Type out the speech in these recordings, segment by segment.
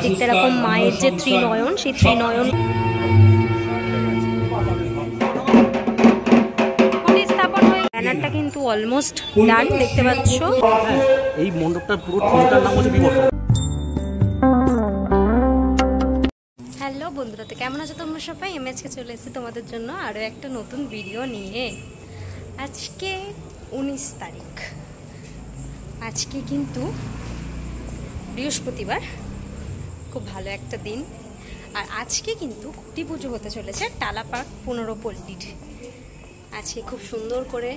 দিকটা এরকম মায়ের যে ত্রিনয়ন, সেই ত্রিনয়ন স্থাপন হয়ে ব্যানারটা কিন্তু অলমোস্ট ডান দেখতে পাচ্ছ। এই মণ্ডপটার পুরো থিমটার নাম হচ্ছে বিবর্তন। হ্যালো বন্ধুরা, তো কেমন আছো তোমরা সবাই? আমি আজকে চলে এসেছি তোমাদের জন্য আরও একটা নতুন ভিডিও নিয়ে। আজকে 19 তারিখ, আজকে কিন্তু বৃহস্পতিবার, খুব ভালো একটা দিন। আর আজকে কিন্তু খুঁটি পুজো হতে চলেছে টালা পার্ক 15 পল্লীর। আজকে খুব সুন্দর করে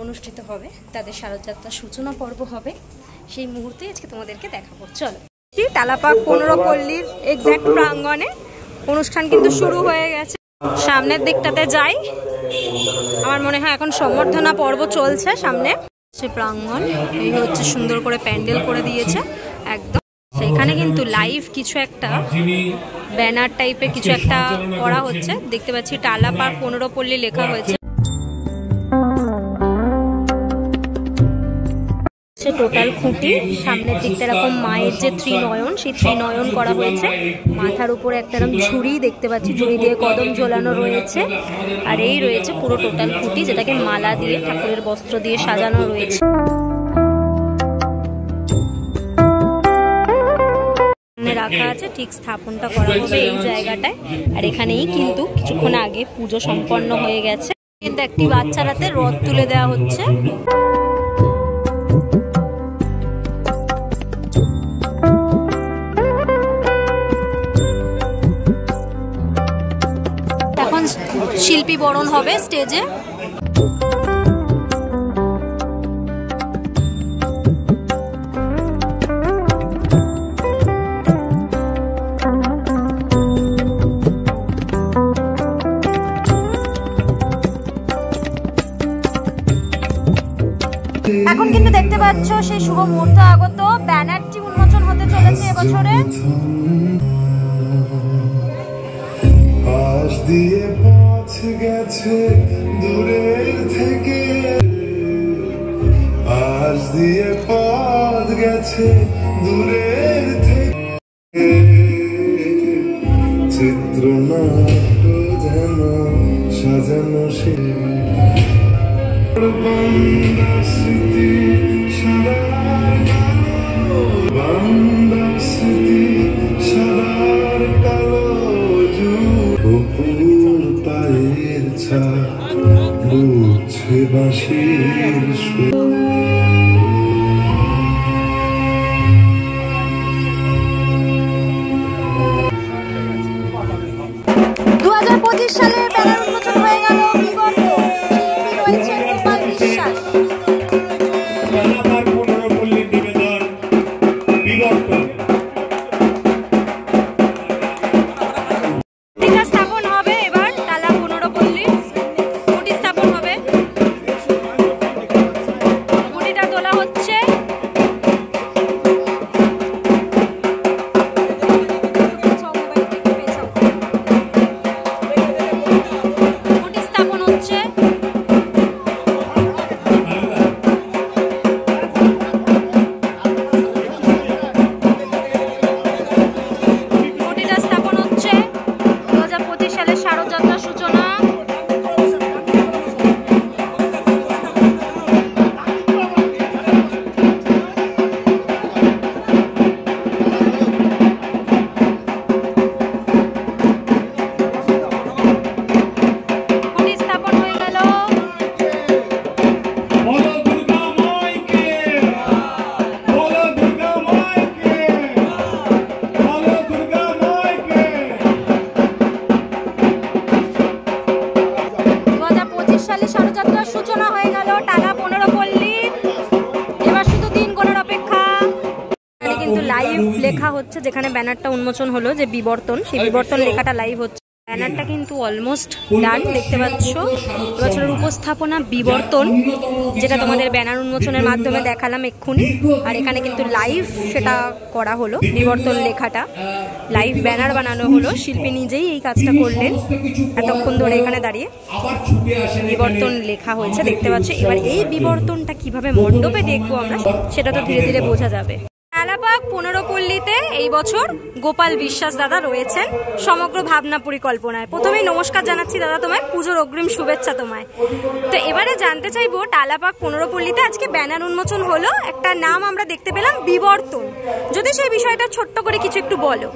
অনুষ্ঠিত হবে, তাদের শারদযাত্রার সূচনা পর্ব হবে, সেই মুহূর্তে আজকে তোমাদেরকে দেখাবো। চলো, টালা পার্ক 15 পল্লীর এক্স্যাক্ট প্রাঙ্গণে অনুষ্ঠান কিন্তু শুরু হয়ে গেছে। সামনের দিকটাতে যাই, আমার মনে হয় এখন সম্বর্ধনা পর্ব চলছে সামনে। সে প্রাঙ্গণ এই হচ্ছে, সুন্দর করে প্যান্ডেল করে দিয়েছে একদম। সেখানে কিন্তু লাইভ কিছু একটা ব্যানার টাইপের কিছু একটা করা হচ্ছে, দেখতে পাচ্ছি টালা পার্ক 15 পল্লী লেখা হয়েছে। টোটাল খুঁটি, সামনের দিকটা এরকম মায়ের যে ত্রিনয়ন, সেই ত্রিনয়ন করা হয়েছে। মাথার উপরে একটা এরকম ঝুড়ি দেখতে পাচ্ছি, ঝুড়ি দিয়ে কদম ঝোলানো রয়েছে। আর এই রয়েছে পুরো টোটাল খুঁটি, যেটাকে মালা দিয়ে ঠাকুরের বস্ত্র দিয়ে সাজানো রয়েছে। রাখা আছে, ঠিক স্থাপনটা করা হবে এই জায়গাটায়। আর এখানেই কিন্তু কিছুক্ষণ আগে পুজো সম্পন্ন হয়ে গেছে, কিন্তু একটি বাচ্চার হাতে রথ তুলে দেওয়া হচ্ছে। এখন শিল্পী বরণ হবে স্টেজে। এখন কিন্তু দেখতে পাচ্ছ সেই শুভ মুহূর্ত আগত, ব্যানারটি উন্মোচন হতে চলেছে এবছরে। পাশ দিয়ে পথ গেছে দূরের থেকে, পাশ দিয়ে পথ গেছে দূরের থেকে, চিত্রনাট্য যেন সাজানো সে বান্দা স্মৃতি সাদার কালো, বান্দা স্মৃতি সাদার কালো, অপুর পায়ের ছাপ বুঝছে বাঁশির সুর। 2025 সালে ব্যানার উন্মোচন হয়ে গেল বিগত রয়েছে গোপাল বিশ্বাস। স্থাপন হবে এবার টালা 15 পল্লী, খুঁটি স্থাপন হবে, খুঁটিটা তোলা হচ্ছে। লাইভ লেখা হচ্ছে, যেখানে ব্যানারটা উন্মোচন হলো যে বিবর্তন, সেই বিবর্তন লেখাটা লাইভ হচ্ছে। ব্যানারটা কিন্তু অলমোস্ট ডান দেখতে পাচ্ছ। এবছরের উপস্থাপনা বিবর্তন, যেটা তোমাদের ব্যানার উন্মোচনের মাধ্যমে দেখালাম এক্ষুনি। আর এখানে কিন্তু লাইভ সেটা করা হলো, বিবর্তন লেখাটা লাইভ ব্যানার বানানো হলো। শিল্পী নিজেই এই কাজটা করলেন, এতক্ষণ ধরে এখানে দাঁড়িয়ে বিবর্তন লেখা হয়েছে দেখতে পাচ্ছ। এবার এই বিবর্তনটা কিভাবে মণ্ডপে দেখবো আমরা, সেটা তো ধীরে ধীরে বোঝা যাবে। টালাপাক 15 পল্লীতে এই বছর গোপাল বিশ্বাস দাদা রয়েছেন সমগ্র ভাবনা পরিকল্পনায়। প্রথমেই নমস্কার জানাচ্ছি দাদা তোমায়, পুজোর অগ্রিম শুভেচ্ছা তোমায়। তো এবারে জানতে চাইবো টালাপাক 15 পল্লীতে আজকে ব্যানার উন্মোচন হলো, একটা নাম আমরা দেখতে পেলাম বিবর্তন, যদি সেই বিষয়টা ছোট্ট করে কিছু একটু বলো।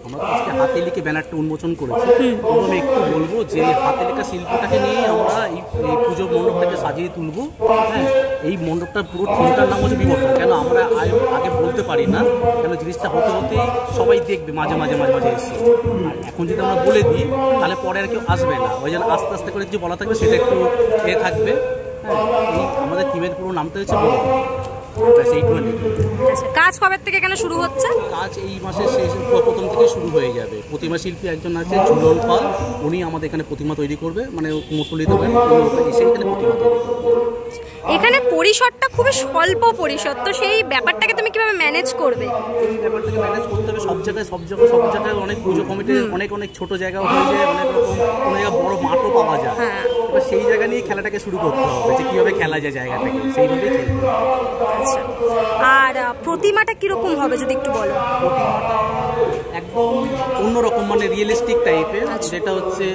আমরা আজকে হাতে লিখে ব্যানারটা উন্মোচন করেছি। প্রথমে একটু বলবো যে হাতে লেখা শিল্পটাকে নিয়ে আমরা এই পুজো মণ্ডপটাকে সাজিয়ে তুলবো। হ্যাঁ, এই মণ্ডপটার পুরো থিমটার নাম হচ্ছে বিবর্তন। কেন আমরা আগে বলতে পারি না, কেন জিনিসটা হতে হতেই সবাই দেখবে মাঝে মাঝে এসে। আর এখন যদি আমরা বলে দিই তাহলে পরে আর কেউ আসবে না, ওই জন্য আস্তে আস্তে করে কিছু বলা থাকবে সেটা একটু থাকবে। হ্যাঁ, এই আমাদের থিমের পুরো নামটা হচ্ছে বিবর্তন। কাজ কবে থেকে এখানে শুরু হচ্ছে? কাজ এই মাসের প্রথম থেকে শুরু হয়ে যাবে। প্রতিমা শিল্পী একজন আছে ঝুলন পাল, উনি আমাদের এখানে প্রতিমা তৈরি করবে, মানে কুমোরটুলিতে এসে এখানে প্রতিমা তৈরি করবে। এখানে পরিসরটা খুবই স্বল্প পরিসর, তো সেই ব্যাপারটাকে তুমি কিভাবে ম্যানেজ করবে? এই ব্যাপারটাকে ম্যানেজ করতে হবে। সব জায়গায় অনেক পুজো কমিটির অনেক ছোট জায়গাও হয়ে যায়, অনেক রকম কোনো জায়গায় বড় মাঠও পাওয়া যায়। এবার সেই জায়গা নিয়ে খেলাটাকে শুরু করতে হবে, যে কীভাবে খেলা যায় জায়গাটাকে, সেইভাবেই খেলবে। আচ্ছা, আর প্রতিমাটা কিরকম হবে যদি একটু বলো? প্রতিমাটা একদম অন্যরকম, মানে রিয়েলিস্টিক টাইপের, যেটা হচ্ছে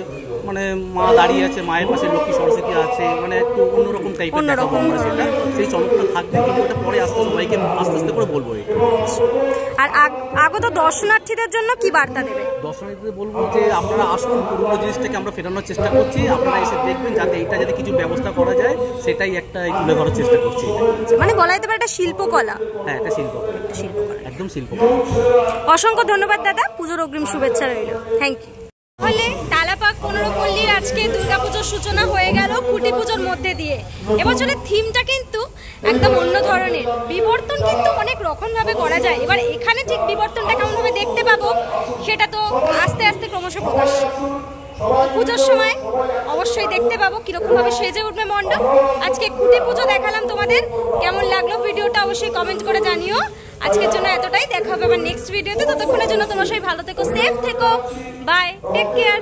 মানে মা দাঁড়িয়ে আছে, মায়ের পাশে লক্ষ্মী সরস্বতী আছে, মানে একটু অন্যরকম টাইপের দেখাবো আমরা সেটা। সেই চমকটা থাকবে, কিন্তু ওটা পরে সবাইকে আস্তে আস্তে করে বলবো। আর আগত দর্শনার্থীদের জন্য কি বার্তা দেবে? দর্শনার্থীদের বলবো যে আপনারা আসুন, পুরোনো জিনিসটাকে আমরা ফেরানোর চেষ্টা করছি, আপনারা এসে দেখবেন, যাতে এইটা যাতে কিছু ব্যবস্থা করা যায় সেটাই একটা তুলে ধরার চেষ্টা করছি। মানে বলা যেতে পারে একটা শিল্পকলা। হ্যাঁ, একটা শিল্পকলা, একদম শিল্পকলা। অসংখ্য ধন্যবাদ দাদা, পুজোর অগ্রিম শুভেচ্ছা রইল। Thank you. তাহলে টালাপাক 15 পল্লীর আজকে দুর্গাপুজোর সূচনা হয়ে গেল খুঁটি পুজোর মধ্যে দিয়ে। এবছরের থিমটা কিন্তু একদম অন্য ধরনের, বিবর্তন কিন্তু অনেক রকমভাবে করা যায়। এবার এখানে ঠিক বিবর্তনটা কেমনভাবে দেখতে পাবো সেটা তো আস্তে আস্তে ক্রমশ প্রকাশ। পুজোর সময় অবশ্যই দেখতে পাবো কিরকমভাবে সেজে উঠবে মণ্ডপ। আজকে খুঁটি পুজো দেখালাম তোমাদের, কেমন লাগলো ভিডিওটা অবশ্যই কমেন্ট করে জানিও। আজকের জন্য এতটাই, দেখা হবে আবার নেক্সট ভিডিওতে। ততক্ষণের জন্য তোমরা সবাই ভালো থেকো, সেফ থেকো, বাই, টেক কেয়ার।